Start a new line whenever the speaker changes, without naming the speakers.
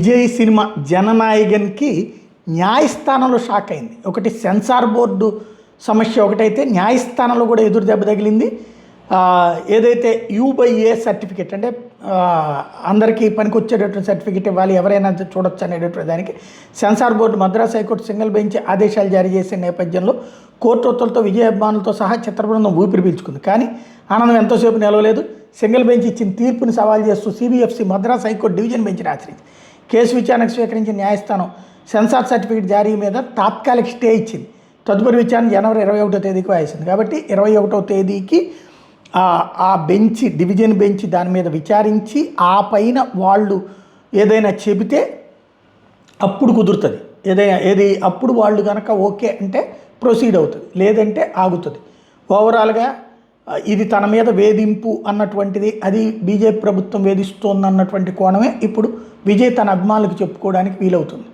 Vijay cinema జననాయకన్కి న్యాయస్థానంలో shock అయింది. ఒకటి సెన్సార్ బోర్డు సమస్య ఒకటైతే న్యాయస్థానంలో కూడా ఎదురు దెబ్బ తగిలింది. ఏదైతే U/A సర్టిఫికెట్ అంటే అందరికీ పనికొచ్చేటటువంటి సర్టిఫికెట్ ఇవ్వాలి, ఎవరైనా చూడొచ్చు అనేటటువంటి దానికి censor board Madras high court single bench ఆదేశాలు జారీ చేసే నేపథ్యంలో కోర్టు ఒత్తులతో విజయ్ అభిమానులతో సహా చిత్ర బృందం ఊపిరి పీల్చుకుంది. కానీ ఆనందం ఎంతోసేపు నిలవలేదు. సింగిల్ బెంచ్ ఇచ్చిన తీర్పుని సవాల్ చేస్తూ CBFC మద్రాస్ హైకోర్టు డివిజన్ బెంచ్ని ఆశ్రయించింది. కేసు విచారణకు స్వీకరించిన న్యాయస్థానం సెన్సార్ సర్టిఫికేట్ జారీ మీద తాత్కాలిక స్టే ఇచ్చింది. తదుపరి విచారణ జనవరి 21వ తేదీకి వాయిస్తుంది. కాబట్టి 21వ తేదీకి ఆ బెంచ్ డివిజన్ బెంచ్ దాని మీద విచారించి ఆ పైన వాళ్ళు ఏదైనా చెబితే అప్పుడు కుదురుతుంది. అప్పుడు వాళ్ళు కనుక ఓకే అంటే ప్రొసీడ్ అవుతుంది, లేదంటే ఆగుతుంది. ఓవరాల్గా ఇది తన మీద వేధింపు అన్నటువంటిది, అది బీజేపీ ప్రభుత్వం వేధిస్తోందన్నటువంటి కోణమే ఇప్పుడు విజయ్ తన అభిమానులకు చెప్పుకోవడానికి వీలవుతుంది.